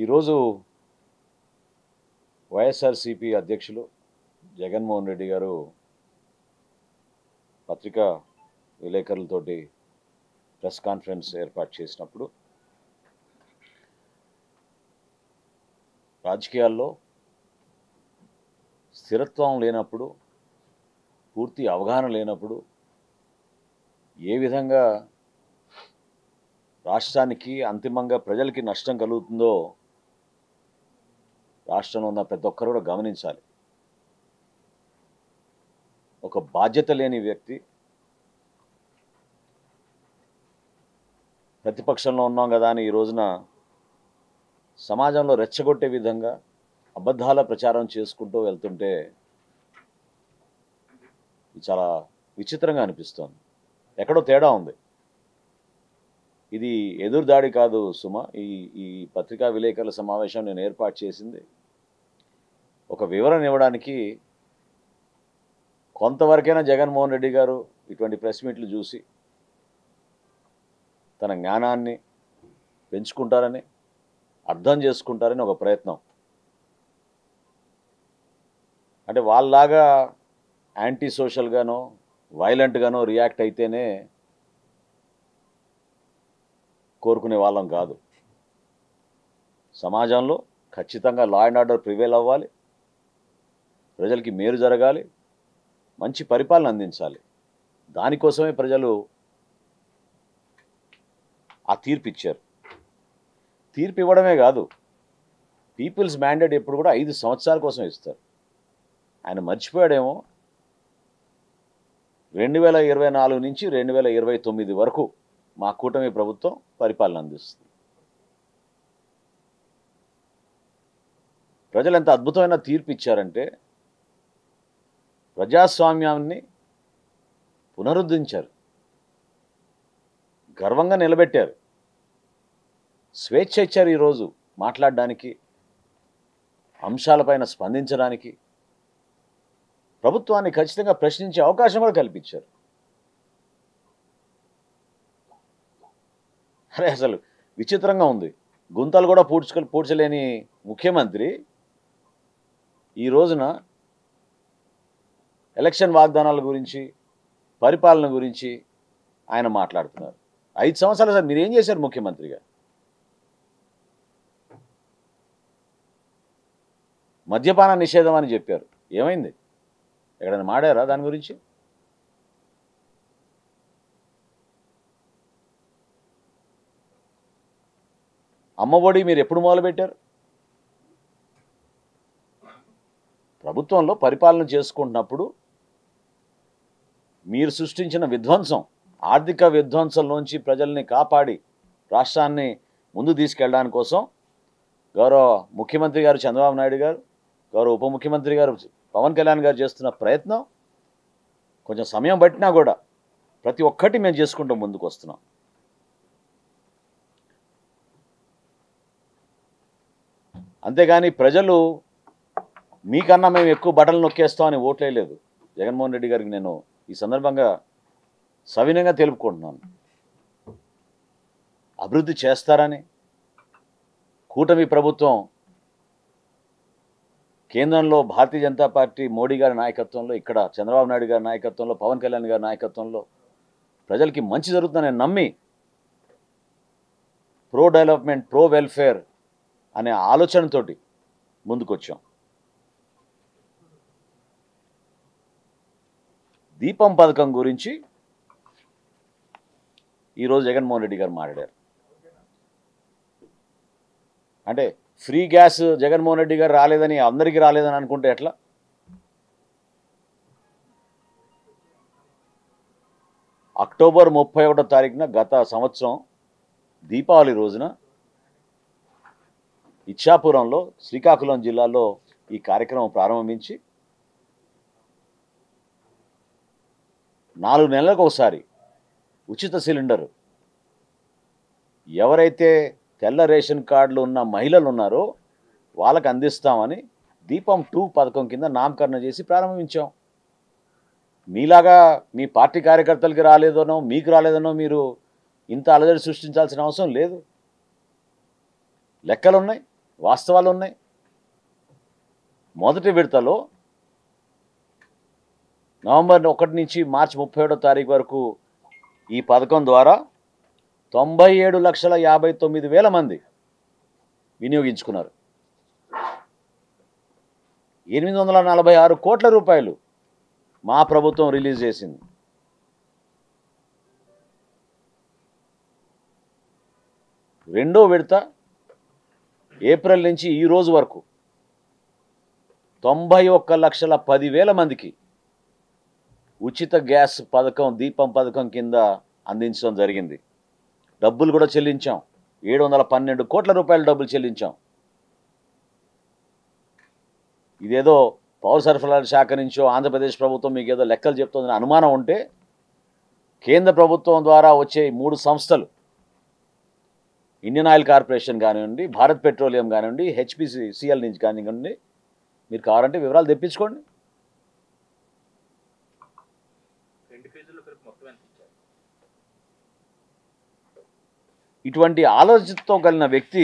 ఈరోజు వైఎస్ఆర్సీపీ అధ్యక్షులు జగన్మోహన్ రెడ్డి గారు పత్రికా విలేకరులతోటి ప్రెస్ కాన్ఫరెన్స్ ఏర్పాటు చేసినప్పుడు రాజకీయాల్లో స్థిరత్వం లేనప్పుడు, పూర్తి అవగాహన లేనప్పుడు ఏ విధంగా రాష్ట్రానికి అంతిమంగా ప్రజలకి నష్టం కలుగుతుందో రాష్ట్రంలో ఉన్న ప్రతి ఒక్కరు కూడా గమనించాలి. ఒక బాధ్యత లేని వ్యక్తి ప్రతిపక్షంలో ఉన్నాం కదా అని ఈ రోజున సమాజంలో రెచ్చగొట్టే విధంగా అబద్ధాల ప్రచారం చేసుకుంటూ వెళ్తుంటే ఇది చాలా విచిత్రంగా అనిపిస్తోంది. ఎక్కడో తేడా ఉంది. ఇది ఎదురుదాడి కాదు సుమ. ఈ పత్రికా విలేకరుల సమావేశం నేను ఏర్పాటు చేసింది ఒక వివరణ ఇవ్వడానికి. కొంతవరకైనా జగన్మోహన్ రెడ్డి గారు ఇటువంటి ప్రెస్ మీట్లు చూసి తన జ్ఞానాన్ని పెంచుకుంటారని, అర్థం చేసుకుంటారని ఒక ప్రయత్నం. అంటే వాళ్ళలాగా యాంటీ సోషల్గానో వైలెంట్గానో రియాక్ట్ అయితేనే కోరుకునే వాళ్ళం కాదు. సమాజంలో ఖచ్చితంగా లా అండ్ ఆర్డర్ ప్రివేల్ అవ్వాలి, ప్రజలకి మేలు జరగాలి, మంచి పరిపాలన అందించాలి. దానికోసమే ప్రజలు ఆ తీర్పు ఇచ్చారు. తీర్పు ఇవ్వడమే కాదు, పీపుల్స్ మ్యాండేట్ ఎప్పుడు కూడా 5 సంవత్సరాల కోసం ఇస్తారు. ఆయన మర్చిపోయాడేమో 2024 నుంచి 2029 వరకు మా కూటమి ప్రభుత్వం పరిపాలన అందిస్తుంది. ప్రజలు ఎంత అద్భుతమైన తీర్పు ఇచ్చారంటే ప్రజాస్వామ్యాన్ని పునరుద్ధరించారు, గర్వంగా నిలబెట్టారు, స్వేచ్ఛ ఇచ్చారు. ఈరోజు మాట్లాడడానికి, అంశాలపైన స్పందించడానికి, ప్రభుత్వాన్ని ఖచ్చితంగా ప్రశ్నించే అవకాశం కూడా కల్పించారు. అరే అసలు విచిత్రంగా ఉంది. గుంతలు కూడా పూడ్చలేని ముఖ్యమంత్రి ఈ రోజున ఎలక్షన్ వాగ్దానాల గురించి, పరిపాలన గురించి ఆయన మాట్లాడుతున్నారు. 5 సంవత్సరాలు సార్ మీరేం చేశారు ముఖ్యమంత్రిగా? మద్యపాన నిషేధం అని చెప్పారు. ఏమైంది? ఎక్కడైనా మాడారా దాని గురించి? అమ్మఒడి మీరు ఎప్పుడు మొదలుపెట్టారు? ప్రభుత్వంలో పరిపాలన చేసుకుంటున్నప్పుడు మీరు సృష్టించిన విధ్వంసం, ఆర్థిక విధ్వంసంలోంచి ప్రజల్ని కాపాడి రాష్ట్రాన్ని ముందు తీసుకెళ్ళడానికి కోసం గౌరవ ముఖ్యమంత్రి గారు చంద్రబాబు నాయుడు గారు, గౌరవ ఉప ముఖ్యమంత్రి గారు పవన్ కళ్యాణ్ గారు చేస్తున్న ప్రయత్నం కొంచెం సమయం పట్టినా కూడా ప్రతి ఒక్కటి మేము చేసుకుంటూ ముందుకు వస్తున్నాం. అంతేగాని ప్రజలు మీకన్నా మేము ఎక్కువ బటన్లు నొక్కేస్తామని ఓట్లేదు. జగన్మోహన్ రెడ్డి గారికి నేను ఈ సందర్భంగా సవినయంగా తెలుపుకుంటున్నాను. అభివృద్ధి చేస్తారని, కూటమి ప్రభుత్వం కేంద్రంలో భారతీయ జనతా పార్టీ మోడీ గారి నాయకత్వంలో, ఇక్కడ చంద్రబాబు నాయుడు గారి నాయకత్వంలో, పవన్ కళ్యాణ్ గారి నాయకత్వంలో ప్రజలకి మంచి జరుగుతుందని నమ్మి ప్రో డెవలప్మెంట్, ప్రో వెల్ఫేర్ అనే ఆలోచనతోటి ముందుకొచ్చాం. దీపం పథకం గురించి ఈరోజు జగన్మోహన్ రెడ్డి గారు మాట్లాడారు. అంటే ఫ్రీ గ్యాస్ జగన్మోహన్ రెడ్డి గారు రాలేదని, అందరికీ రాలేదని అనుకుంటే ఎట్లా? అక్టోబర్ 31వ తారీఖున గత సంవత్సరం దీపావళి రోజున ఇచ్చాపురంలో, శ్రీకాకుళం జిల్లాలో ఈ కార్యక్రమం ప్రారంభించి 4 నెలలకు ఒకసారి ఉచిత సిలిండరు ఎవరైతే తెల్ల రేషన్ కార్డులు ఉన్న మహిళలు ఉన్నారో వాళ్ళకి అందిస్తామని దీపం 2 పథకం కింద నామకరణ చేసి ప్రారంభించాం. మీలాగా మీ పార్టీ కార్యకర్తలకి రాలేదనో, మీకు రాలేదనో మీరు ఇంత అలజడి సృష్టించాల్సిన అవసరం లేదు. లెక్కలున్నాయి. వాస్తవాలు ఉన్నాయి. మొదటి విడతలో నవంబర్ 1 నుంచి మార్చి 31వ తారీఖు వరకు ఈ పథకం ద్వారా 97,59,000 మంది వినియోగించుకున్నారు. 846 కోట్ల రూపాయలు మా ప్రభుత్వం రిలీజ్ చేసింది. రెండో విడత ఏప్రిల్ నుంచి ఈ రోజు వరకు 91,10,000 మందికి ఉచిత గ్యాస్ పథకం, దీపం పథకం కింద అందించడం జరిగింది. డబ్బులు కూడా చెల్లించాం. 712 కోట్ల రూపాయల డబ్బులు చెల్లించాం. ఇదేదో పౌర సరఫరాల శాఖ నుంచో ఆంధ్రప్రదేశ్ ప్రభుత్వం మీకు ఏదో లెక్కలు చెప్తుందని అనుమానం ఉంటే, కేంద్ర ప్రభుత్వం ద్వారా వచ్చే 3 సంస్థలు, ఇండియన్ ఆయిల్ కార్పొరేషన్ కానివ్వండి, భారత్ పెట్రోలియం కానివ్వండి, హెచ్పిసిఎల్ నుంచి కానివ్వండి, మీరు కావాలంటే వివరాలు తెప్పించుకోండి. ఇటువంటి ఆలోచనతో కలిగిన వ్యక్తి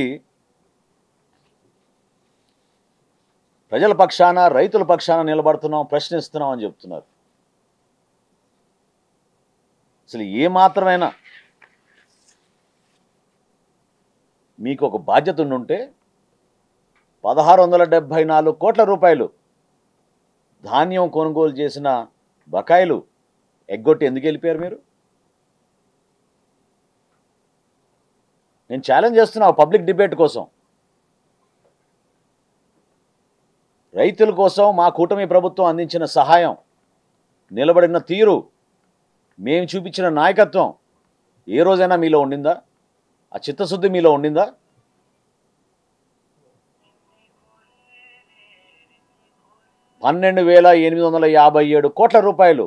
ప్రజల పక్షాన, రైతుల పక్షాన నిలబడుతున్నాం, ప్రశ్నిస్తున్నాం అని చెప్తున్నారు. అసలు ఏమాత్రమైనా మీకు ఒక బాధ్యత ఉండుంటే 1,674 కోట్ల రూపాయలు ధాన్యం కొనుగోలు చేసిన బకాయిలు ఎగ్గొట్టి ఎందుకు వెళ్ళిపోయారు మీరు? నేను ఛాలెంజ్ చేస్తున్నా పబ్లిక్ డిబేట్ కోసం. రైతుల కోసం మా కూటమి ప్రభుత్వం అందించిన సహాయం, నిలబడిన తీరు, మేము చూపించిన నాయకత్వం ఏ రోజైనా మీలో ఉండిందా? ఆ చిత్తశుద్ధి మీలో ఉండిందా? $12,857 కోట్ల రూపాయలు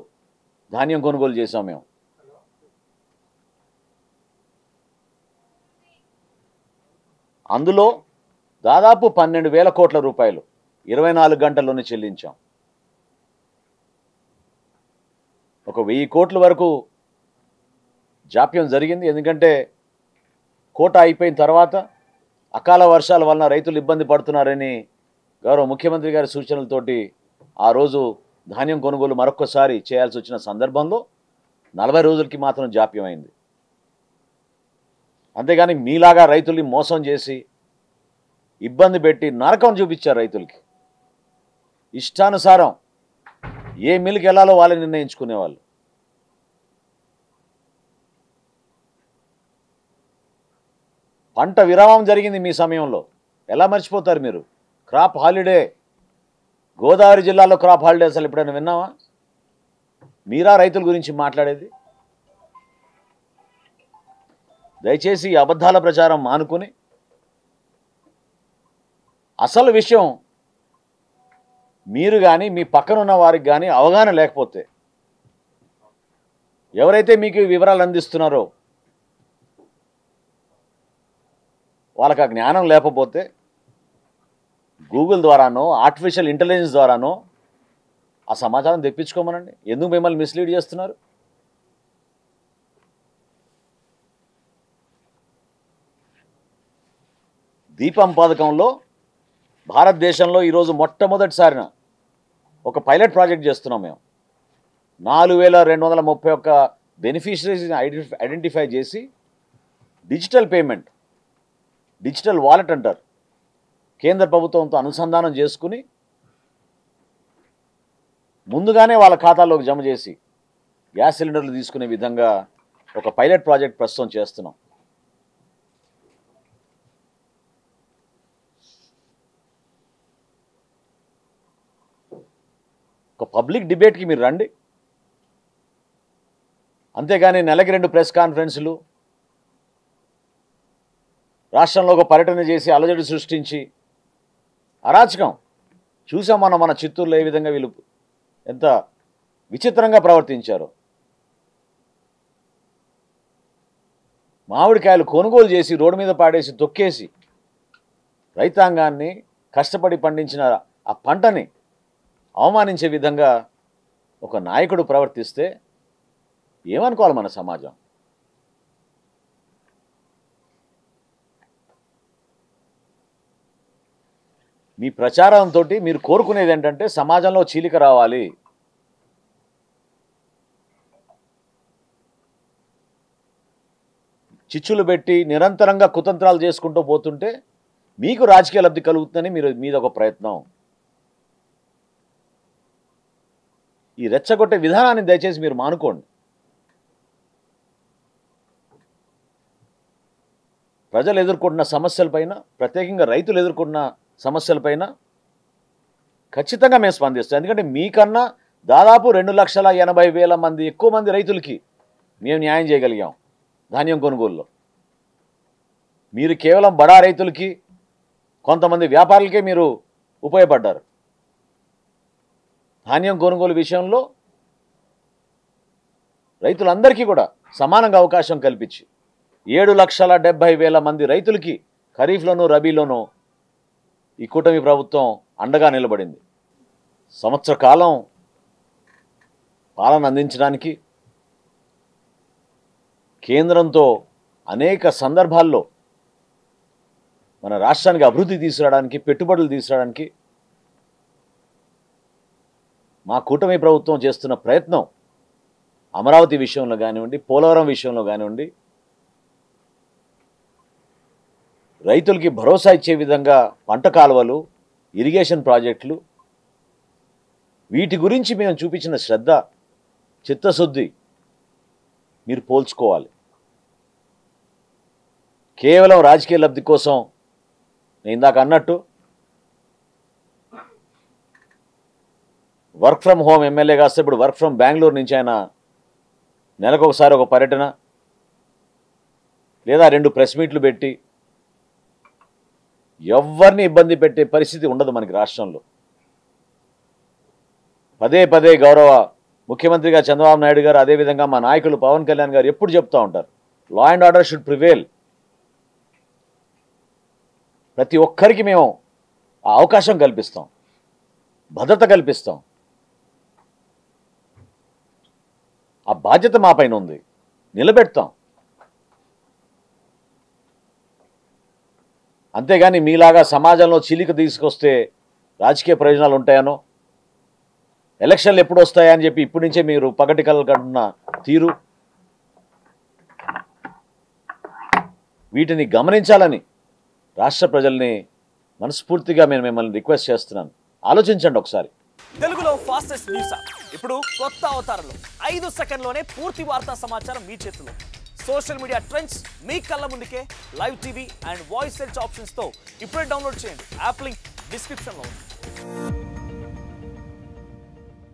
ధాన్యం కొనుగోలు చేశాం మేము. అందులో దాదాపు 12,000 కోట్ల రూపాయలు 24 గంటల్లోనే చెల్లించాం. ఒక 1000 కోట్ల వరకు జాప్యం జరిగింది. ఎందుకంటే కోట అయిపోయిన తర్వాత అకాల వర్షాల వలన రైతులు ఇబ్బంది పడుతున్నారని గౌరవ ముఖ్యమంత్రి గారి సూచనలతోటి ఆ రోజు ధాన్యం కొనుగోలు మరొక్కసారి చేయాల్సి వచ్చిన సందర్భంలో 40 రోజులకి మాత్రం జాప్యం అయింది. అంతేగాని మీలాగా రైతుల్ని మోసం చేసి ఇబ్బంది పెట్టి నరకం చూపించారు రైతులకి. ఇష్టానుసారం ఏ మిల్లుకి వెళ్ళాలో వాళ్ళే నిర్ణయించుకునేవాళ్ళు. పంట విరామం జరిగింది మీ సమయంలో, ఎలా మర్చిపోతారు మీరు? క్రాప్ హాలిడే, గోదావరి జిల్లాలో క్రాప్ హాలిడే అసలు ఎప్పుడైనా విన్నావా? మీరా రైతుల గురించి మాట్లాడేది? దయచేసి అబద్ధాల ప్రచారం మానుకొని అసలు విషయం మీరు కానీ మీ పక్కనున్న వారికి కానీ అవగాహన లేకపోతే, ఎవరైతే మీకు ఈ వివరాలు అందిస్తున్నారో వాళ్ళకి ఆ జ్ఞానం లేకపోతే గూగుల్ ద్వారానో ఆర్టిఫిషియల్ ఇంటెలిజెన్స్ ద్వారానో ఆ సమాచారం తెప్పించుకోమనండి. ఎందుకు మిమ్మల్ని మిస్లీడ్ చేస్తున్నారు? దీపం పథకంలో భారతదేశంలో ఈరోజు మొట్టమొదటిసారిన ఒక పైలట్ ప్రాజెక్ట్ చేస్తున్నాం మేము. 4,231 బెనిఫిషరీస్ని ఐడెంటిఫై చేసి డిజిటల్ పేమెంట్, డిజిటల్ వాలెట్ అంటారు, కేంద్ర ప్రభుత్వంతో అనుసంధానం చేసుకుని ముందుగానే వాళ్ళ ఖాతాల్లోకి జమ చేసి గ్యాస్ సిలిండర్లు తీసుకునే విధంగా ఒక పైలట్ ప్రాజెక్ట్ ప్రస్తుతం చేస్తున్నాం. ఒక పబ్లిక్ డిబేట్కి మీరు రండి. అంతేగాని నెలకి 2 ప్రెస్ కాన్ఫరెన్సులు, రాష్ట్రంలో ఒక పర్యటన చేసి అలజడి సృష్టించి అరాచకం చూసాం మనం. మన చిత్తూరులో ఏ విధంగా వీళ్ళు ఎంత విచిత్రంగా ప్రవర్తించారో. మామిడికాయలు కొనుగోలు చేసి రోడ్డు మీద పాడేసి తొక్కేసి రైతాంగాన్ని కష్టపడి పండించిన ఆ పంటని అవమానించే విధంగా ఒక నాయకుడు ప్రవర్తిస్తే ఏమనుకోవాలి మన సమాజం? మీ ప్రచారంతో మీరు కోరుకునేది ఏంటంటే సమాజంలో చీలిక రావాలి, చిచ్చులు పెట్టి నిరంతరంగా కుతంత్రాలు చేసుకుంటూ పోతుంటే మీకు రాజకీయ లబ్ధి కలుగుతుందని మీద ఒక ప్రయత్నం. ఈ రెచ్చగొట్టే విధానాన్ని దయచేసి మీరు మానుకోండి. ప్రజలు ఎదుర్కొంటున్న సమస్యలపైన, ప్రత్యేకంగా రైతులు ఎదుర్కొంటున్న సమస్యలపైన ఖచ్చితంగా మేము స్పందిస్తాం. ఎందుకంటే మీకన్నా దాదాపు 2,80,000 మంది ఎక్కువ మంది రైతులకి మేము న్యాయం చేయగలిగాం ధాన్యం కొనుగోలులో. మీరు కేవలం బడా రైతులకి, కొంతమంది వ్యాపారులకే మీరు ఉపయోగపడ్డారు. ధాన్యం కొనుగోలు విషయంలో రైతులందరికీ కూడా సమానంగా అవకాశం కల్పించి 7,70,000 మంది రైతులకి ఖరీఫ్లోనూ రబీలోనూ ఈ కూటమి ప్రభుత్వం అండగా నిలబడింది. సంవత్సర కాలం పాలన అందించడానికి కేంద్రంతో అనేక సందర్భాల్లో మన రాష్ట్రానికి అభివృద్ధి తీసుకురావడానికి, పెట్టుబడులు తీసుకురావడానికి మా కూటమి ప్రభుత్వం చేస్తున్న ప్రయత్నం అమరావతి విషయంలో కానివ్వండి, పోలవరం విషయంలో కానివ్వండి, రైతులకి భరోసా ఇచ్చే విధంగా పంట కాలువలు, ఇరిగేషన్ ప్రాజెక్టులు, వీటి గురించి మేము చూపించిన శ్రద్ధ, చిత్తశుద్ధి మీరు పోల్చుకోవాలి. కేవలం రాజకీయ లబ్ధి కోసం నేను ఇందాక అన్నట్టు వర్క్ ఫ్రమ్ హోమ్ ఎమ్మెల్యే కాస్తే ఇప్పుడు వర్క్ ఫ్రమ్ బెంగళూరు నుంచి ఆయన నెలకొకసారి ఒక పర్యటన లేదా 2 ప్రెస్ మీట్లు పెట్టి ఎవరిని ఇబ్బంది పెట్టే పరిస్థితి ఉండదు మనకి రాష్ట్రంలో. పదే పదే గౌరవ ముఖ్యమంత్రిగా చంద్రబాబు నాయుడు గారు, అదేవిధంగా మా నాయకులు పవన్ కళ్యాణ్ గారు ఎప్పుడు చెప్తూ ఉంటారు, law and order should prevail. ప్రతి ఒక్కరికి మేము ఆ అవకాశం కల్పిస్తాం, భద్రత కల్పిస్తాం. ఆ బాధ్యత మా పైన ఉంది, నిలబెడతాం. అంతేగాని మీలాగా సమాజంలో చీలిక తీసుకొస్తే రాజకీయ ప్రయోజనాలు ఉంటాయనో, ఎలక్షన్లు ఎప్పుడు వస్తాయని చెప్పి ఇప్పటి నుంచే మీరు పగటి కలలు కంటున్న తీరు, వీటిని గమనించాలని రాష్ట్ర ప్రజల్ని మనస్ఫూర్తిగా నేను మిమ్మల్ని రిక్వెస్ట్ చేస్తున్నాను. ఆలోచించండి ఒకసారి. తెలుగులో ఫాస్టెస్ట్ న్యూస్ ఇప్పుడు కొత్త అవతారంలో 5 సెకండ్లోనే పూర్తి వార్తా సమాచారం మీ చేతిలో. సోషల్ మీడియా ట్రెండ్స్ మీ కళ్ళ ముందుకే live TV and voice search ఆప్షన్స్తో ఇప్పుడే డౌన్లోడ్ చేయండి. యాప్ లింక్ డిస్క్రిప్షన్లో ఉంది.